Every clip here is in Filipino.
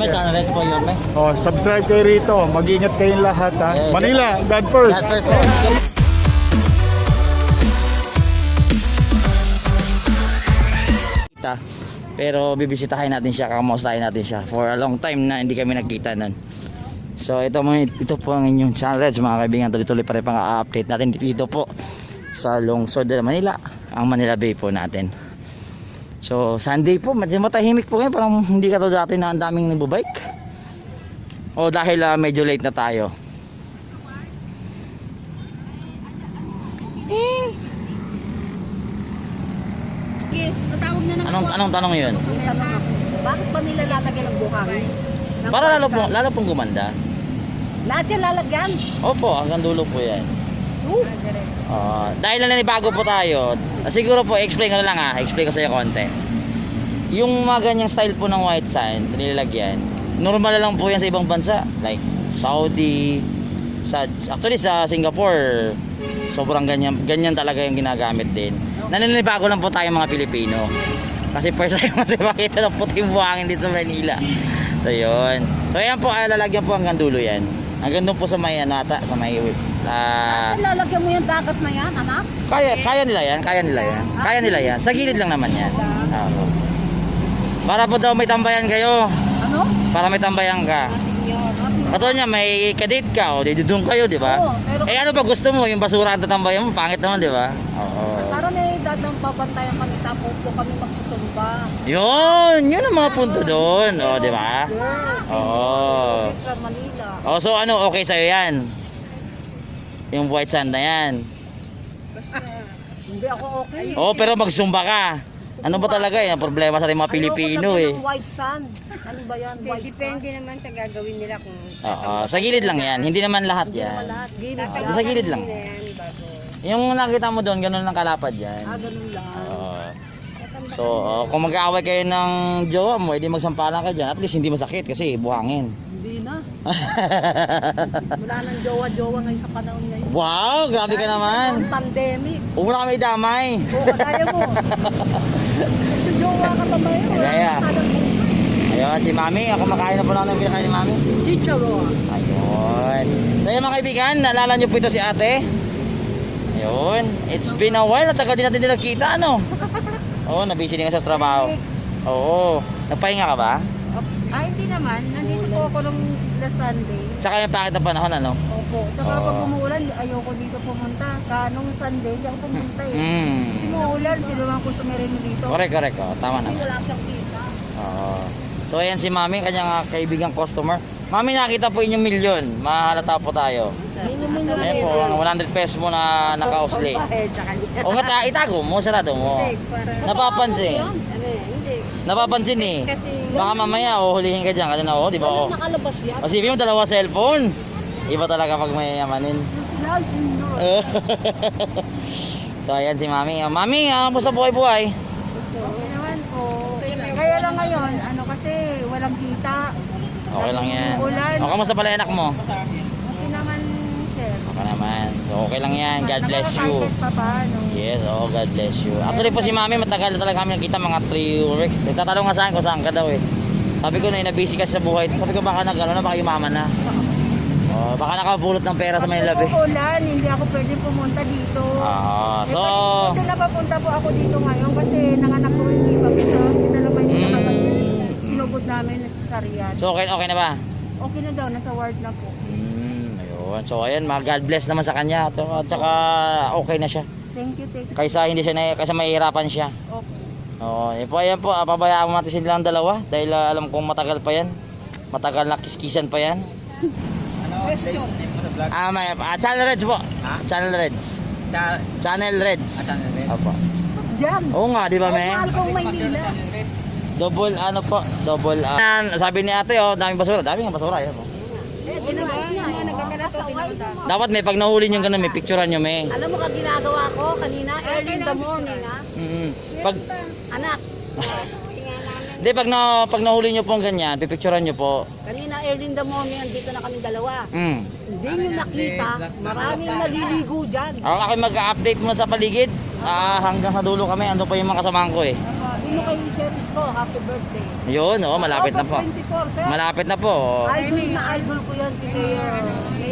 may sunrise po yun, may. Oh, subscribe kayo rito. Mag-ingat kayong lahat ha. Yeah, Manila, God first. God first po. Pero bibisitahin natin siya, kakamustahin natin siya. For a long time na hindi kami nagkita nun. So ito po ang inyong channel, mga kaibigan. Tuloy-tuloy pa rin pang update natin dito po sa lungsod ng Manila, ang Manila Bay po natin. So Sunday po, medyo matahimik po ngayon. Parang hindi ka to dati na ang daming nagbubike. O dahil medyo late na tayo. Matawag na naman. Anong tanong yun? Bakit pa nila lalagyan ng buhangin? Para lalo pong gumanda. Lahat yan lalagyan. Opo, hanggang dulo po yan. Dahil nanibago po tayo, siguro po explain ko na lang explain ko sa iyo konti. Yung mga ganyang style po ng white sand na nilalagyan, normal na lang po yan sa ibang bansa, like Saudi, actually sa Singapore, sobrang ganyan talaga yung ginagamit din. Naninibago lang po tayo mga Pilipino. Kasi first time natin makita ng puting buhangin dito sa Manila. So yun. So ayan po, lalagyan po hanggang dulo yan. Hanggang doon po sa may sa may lalagyan mo yung dagat na yan, anak? Kaya nila yan. Sa gilid lang naman yan. Para po daw may tambayan kayo. Ano? Para may tambayan ka. Katulad niya, may kadate ka, o dito doon kayo, di ba? Oo, pero ano ba gusto mo? Yung basura ang tatambayan mo, pangit naman, di ba? Oo. para may dadang pabantayan kami, tapos po kami magsusumba. Yun ang mga punto doon, o di ba? Yes. Oo. Sa Manila. Oh, so ano, okay sa'yo yan? Yung white sand na yan. Hindi ako okay. Oh, pero magsumba ka. Ano ba talaga yan? Problema sa ating mga Pilipino Ayoko white sand. Ano ba yan? White Depende sand? naman sa gagawin nila kung Sa gilid lang yan. Hindi naman lahat Hindi naman yan. lahat. Gilid Sa lang. gilid lang. yan bago. Yung nakita mo doon, ganun lang kalapad yan. Ganun lang. So, kung mag-aaway kayo ng jowa mo, edi magsampalan ka dyan. At least hindi masakit kasi buhangin. Hindi na. Wala nang jowa-jowa ngayon sa panahon ngayon. Wow, grabe ka naman. Ang pandemic. Huwag mo na kami damay. Oo, kaya mo. Jowa ka pa ba yun? Kaya. Ayun, si Mami. Ako makain na po na ng pinakain ni Mami. Chicharon. Ayun. So yun mga kaibigan, naalala nyo po ito si ate. Ayun. It's been a while. Natagal din natin nila kita, ano? Oo, nabisi din ka sa trabaho. Oo. Nagpahinga ka ba? Hindi naman. Nandito po ako nung last Sunday. Tsaka yung pangit na panahon, ano? Opo. Tsaka pag umuulan, ayoko dito pumunta. Nung Sunday, hindi ako pumunta eh. Kasi umuulan, sino mga customer mo dito? Correct. Oh, tama na. Hindi wala siyang kita. Oo. So ayan si Mami, kanyang kaibigang customer. Mami, nakita po inyong milyon. Mahalata po tayo. Ayan po, ang 100 pesos mo na naka-osli. O nga, itago mo, sarado mo. Napapansin. Hindi. Napapansin eh. Kasi Baka mamaya, hulihin ka dyan. Kasi na, di ba? Walang nakalabas yan. O sige mo, dalawa cellphone. Iba talaga pag may yamanin. So ayan si Mami. Mami, ano sa buhay-buhay? okay naman po. Kaya lang ngayon, kasi walang kita. Okay lang yan. Ulan. O, kamusta pala yung anak mo? Okay naman, sir. Okay naman. So okay lang yan. God bless you. Nakaka-target pa paano? Yes, God bless you. Actually po si Mami, matagal na talaga kami nakita, mga 3 weeks. Nagtatanong nga sa akin kung saan ka daw eh. Sabi ko na busy kasi sa buhay. Sabi ko baka baka yumaman na. Baka nakapulot ng pera sa Manila Bay. Ulan, hindi ako pwede pumunta dito. So Buti na papunta po ako dito ngayon kasi nanganak ko hindi pa sa hospital ng Manila kasi sinugod namin sa Riyadh. So okay na ba? Okay na daw, nasa ward na po. Ayun. So ayan, God bless naman sa kanya. At saka okay na siya. Thank you. Kaysa hindi siya kaysa mahihirapan siya. Okay. Ayan po, pabayaan mo natin silang dalawa dahil alam kong matagal pa yan. Matagal na kiskisan pa yan. Question. Channel Reds po. Channel Reds. Channel Reds. Opo. Diyan. Oo nga, di ba, me? Mahal kong Maynila. Double sabi ni ate, daming basura. Daming basura, yan. Ginagawa niya. Dapat may pag nahuli nyo ganun, may picturean nyo, me. Alam mo ka ginagawa ko kanina, early in the morning ha. Pag Anak, Hindi, pag nahuli nyo pong ganyan, pipicturean nyo po. kanina early in the morning, andito na kami dalawa. Hindi nyo nakita, maraming naliligo dyan. Ako mag-update muna sa paligid. hanggang sa dulo kami. Ando pa yung mga kasamahan ko eh. Dino kay Sherry's ko, happy birthday. Yun, oo, malapit na po. August 24, sir. Malapit na po. Idol na idol ko yan si Mayor.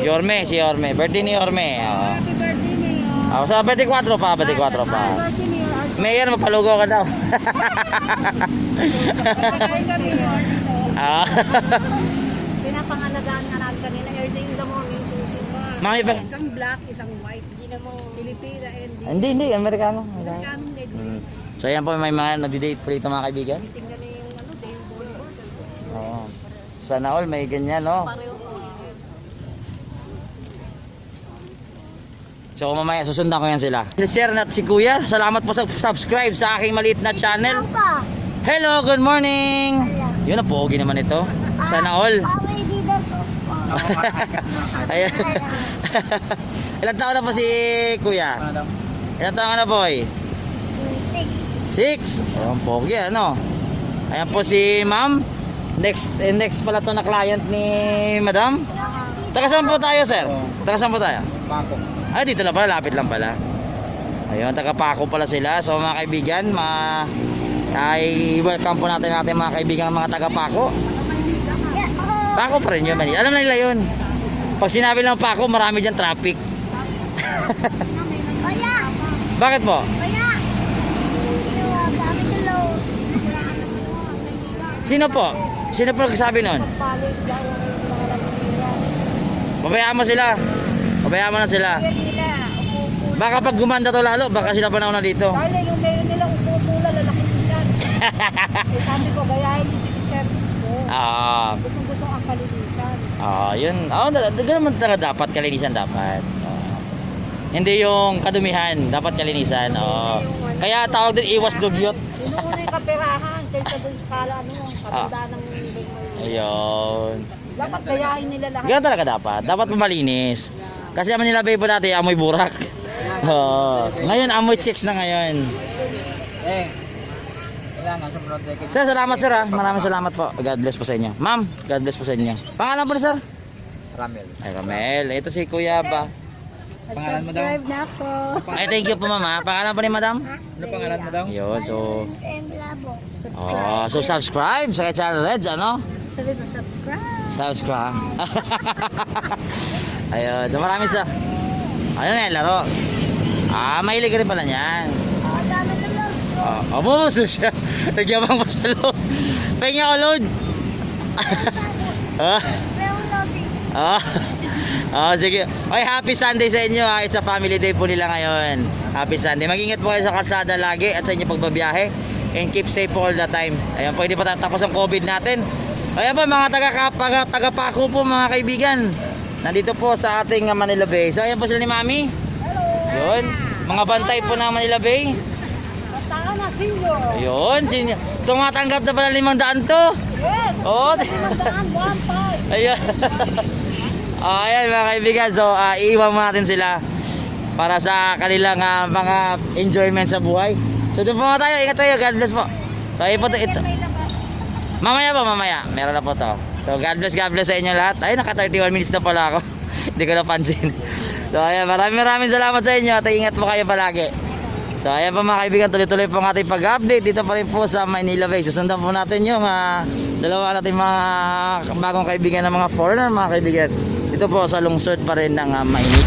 Yorme, si Yorme. Birthday ni Yorme. Oo. Happy birthday, Mayor. Sa 24 pa, 24 pa. Happy birthday, Mayor. Mayor, mapalugaw ka daw. Happy birthday, Mayor. Ah. Pinapangalagaan nga namin kanina, early in the morning, susunod. Mami, ba? Isang black, isang white. Hindi naman Pilipina and Hindi, Amerikano. Americanong dead. So ayan po, may mga nagdi-date po dito mga kaibigan. Tingnan na yung ano, day board. Oo. Sana all may ganyan, no? Pareho po. So mamaya susundan ko yan sila. Si Sir at si Kuya, salamat po sa subscribe sa aking maliit na channel. Hello, good morning! Yun na, pogi naman ito. Sana all. Ayan. Ilan taon na po si Kuya? Ilan taon ka na, boy? 6. Oh, pogi, ano? Ayan po si Ma'am. Next pala to na client ni Madam. Taga saan po tayo, sir? Taga saan po tayo? Pako. Ay, dito lang pala, lapit lang pala. Ayun, taga Paco pala sila. So mga kaibigan, ay welcome po natin mga kaibigan ng mga taga Paco. Paco pa rin yun, Manila. Alam na nila yun. Pag sinabi lang Paco, marami dyan traffic. Bakit po? Sino po? Sino po nagsabi nun? Pabayaan mo sila. Pabayaan mo na sila. Baka pag gumanda to lalo, baka sila pa na dito. Dahil yung mayor nila, upo-pula, lalaki din yan. Sabi ko, gayahin yung city service ko. Gustong-gusto ang kalinisan. Yun. Ganun man talaga dapat, kalinisan dapat. Hindi yung kadumihan, dapat kalinisan. Kaya tawag din iwas dugyot. Sinuuna yung kaperahan, kaysa dun sa kala, kabanda ng Ayun. dapat gayahin nila lahat. Ganun talaga dapat. Dapat malinis. Kasi naman nila baby dati, amoy burak. Ngayon, amoy chicks na ngayon. Kailangan sa protect. Sir, salamat sir ha. Maraming salamat po. God bless po sa inyo. Ma'am, God bless po sa inyo. Pangalan po ni sir? Ramel. Ay, Ramel. Ito si Kuya ba? Pangalan mo daw? Subscribe na po. Ay, thank you po mama. Pangalan po ni madam? Ano pangalan mo daw? Yun, so... so subscribe sa channel Reds, ano? Sabi ko, subscribe. Subscribe. Ayun, so maraming sa... Ayun nga, laro. Mahilig ka rin pala niyan. Bubuso siya. Nagyabang pa sa load. Pahinga ko load. Sige. Okay, happy Sunday sa inyo ha. It's a family day po nila ngayon. Happy Sunday. Mag-ingat po kayo sa kalsada lagi at sa inyo pagbabiyahe. And keep safe po all the time. Ayan po, hindi pa tatapos ang COVID natin. Ayan po, mga taga-Paco po mga kaibigan. Nandito po sa ating Manila Bay. So ayan po sila ni Mami. Yun. Mga bantay po ng Manila Bay. Tanga na, senior. Ayun. Tumatanggap na pala 500 to. Yes. Oo. 500, 1.5. Ayun. Ayan mga kaibigan. So iiwan mo natin sila para sa kanilang mga enjoyment sa buhay. So doon po mga tayo. Ingat tayo. God bless po. So ayun po ito. Mamaya. Meron na po to. So God bless sa inyo lahat. Ay, naka 31 minutes na pala ako. Hindi ko napansin. So ayan, maraming salamat sa inyo at ingat po kayo palagi. So ayan po mga kaibigan, tuloy-tuloy po ang ating pag-update dito pa rin po sa Manila Bay. Susundan po natin yung dalawa natin mga bagong kaibigan ng mga foreigner mga kaibigan. Dito po sa lungsod pa rin ng Maynila.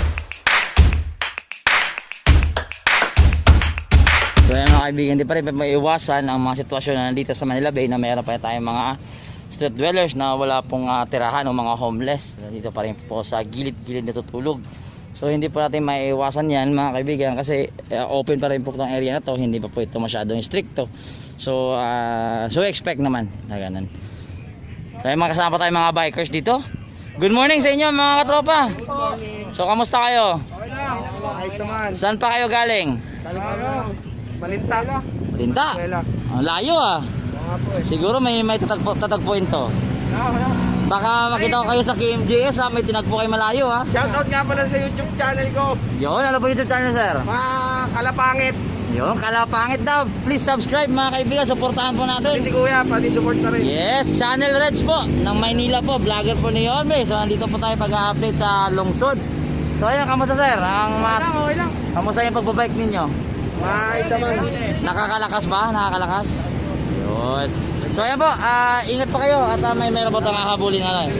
So ayan mga kaibigan, di pa rin maiiwasan ang mga sitwasyon na nandito sa Manila Bay na mayroon pa tayong mga street dwellers na wala pong tirahan o mga homeless. Dito pa rin po sa gilid-gilid natutulog. So hindi po natin maiiwasan yan mga kaibigan kasi open pa rin po itong area na to. Hindi pa po ito masyadong stricto. So expect naman na ganun. So mga kasama tayo mga bikers dito. Good morning sa inyo mga katropa. So kamusta kayo? Okay lang. Ayos naman. Saan pa kayo galing? Malinta. Malinta? Ang layo Siguro may tatagpuin to. Baka makita ko kayo sa KMJS may tinagpo kayo malayo Shoutout nga pala sa YouTube channel ko. Yun, ano po YouTube channel sir? Kalapangit. Yun, Kalapangit daw. Please subscribe mga kaibigan, supportahan po natin. Si Kuya, pati support na rin. Yes, Channel Reds po ng Maynila po, vlogger po ni Yorme. So nandito po tayo pag-update sa lungsod. So ayun, kamusta sir? Okay lang. Kamusta yung pagbabike ninyo? Maayos naman. Nakakalakas ba? Nakakalakas? Yun. So ayan po, ingat pa kayo at meron po tayong hahabulin ano eh.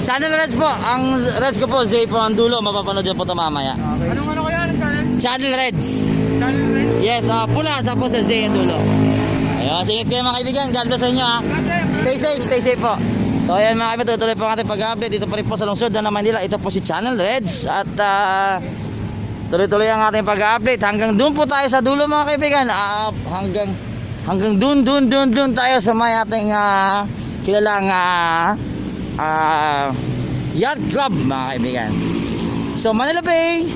Channel Reds po, ang Reds ko po, Zay po ang dulo, mapapanood yan po ito mamaya. Anong ano kaya? Anong channel? Channel Reds. Channel rin? Yes, pula, tapos sa Zay ang dulo. Ayun, so ingat kayo mga kaibigan, God bless sa inyo ha. Stay safe po. So ayan mga kaibigan, tuloy po ang ating pag-update dito pa rin po sa lungsod na Manila. Ito po si Channel Reds at tuloy-tuloy ang ating pag-update. Hanggang doon po tayo sa dulo mga kaibigan. Hanggang doon tayo sa may ating kilalang yacht club mga kaibigan. So Manila Bay.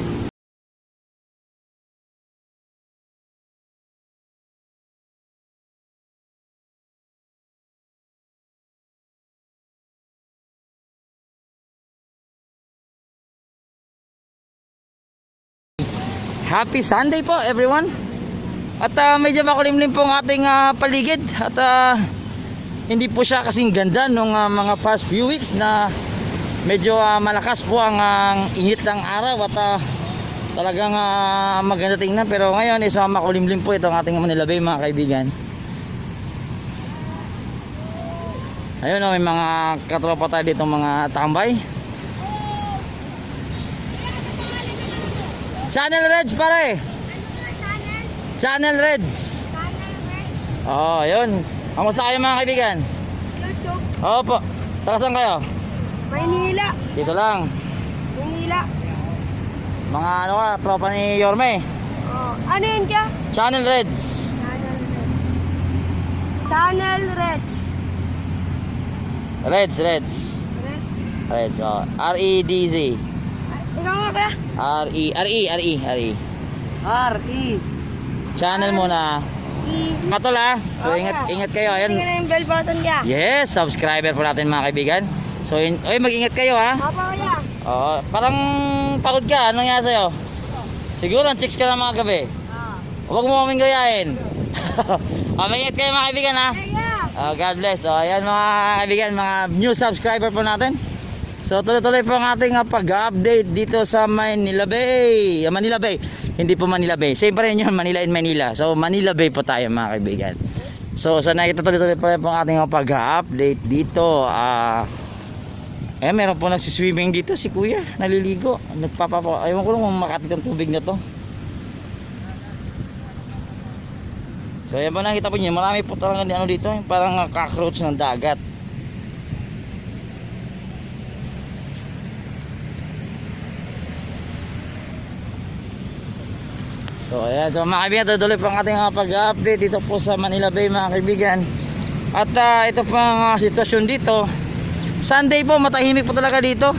Happy Sunday po everyone. At medyo makulimlim po ang ating paligid at hindi po siya kasing ganda nung mga past few weeks na medyo malakas po ang init ng araw at talagang maganda tingnan, pero ngayon is makulimlim po itong ating Manila Bay mga kaibigan. Ayun may mga katropa tayo dito mga tambay. Channel Reds pare. Channel Reds. Oh, yun. Kamusta kayo mga kaibigan? YouTube. Opo. Taga saan kayo? Maynila. Dito lang. Maynila. Mga ano ka, tropa ni Yorme. Oh. Ano yun kaya? Channel Reds. Channel Red. Reds. Reds. Reds, oh. R-E-D-Z. Ikaw nga kaya? R-E. R.E. Channel muna. Matol So ingat kayo. Ayan. Tingnan na yung bell button kaya. Yes, subscriber po natin mga kaibigan. So, mag-ingat kayo ha. Papa kaya. Oo, parang pagod ka. Anong nangyari sa'yo? Siguro, chicks ka na mga gabi. Huwag mo kaming gayahin. Mag-ingat kayo mga kaibigan ha. God bless. So, ayan mga kaibigan, mga new subscriber po natin. So, tuloy-tuloy po ang ating pag-update dito sa Manila Bay. Manila Bay. Hindi po Manila Bay. Same pa rin yun, Manila in Manila. So, Manila Bay po tayo mga kaibigan. So, sana kita tuloy-tuloy pa rin po ang ating pag-update dito. Meron po nagsiswimming dito si kuya, naliligo, ayaw ko lang kung makapit ang tubig na to. So ayan po, nakita po niyo, marami po talaga ano dito, parang cockroach ng dagat. So ayan, so mga kaibigan, tuloy po ang ating pag-update dito po sa Manila Bay mga kaibigan. At ito po ang sitwasyon dito. Sunday po, matahimik po talaga dito.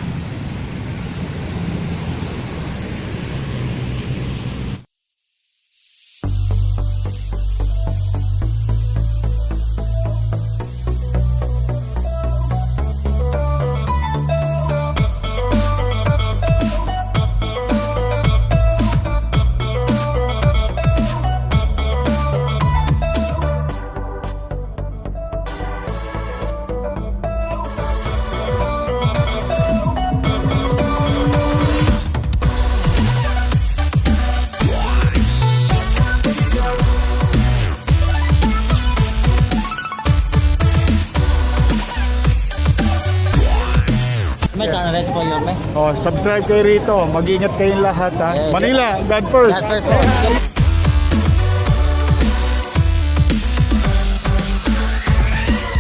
May channel Reds po yun, may. Oh, subscribe kayo rito. Mag-ingat kayong lahat ha. Yes. Manila, God first. God first.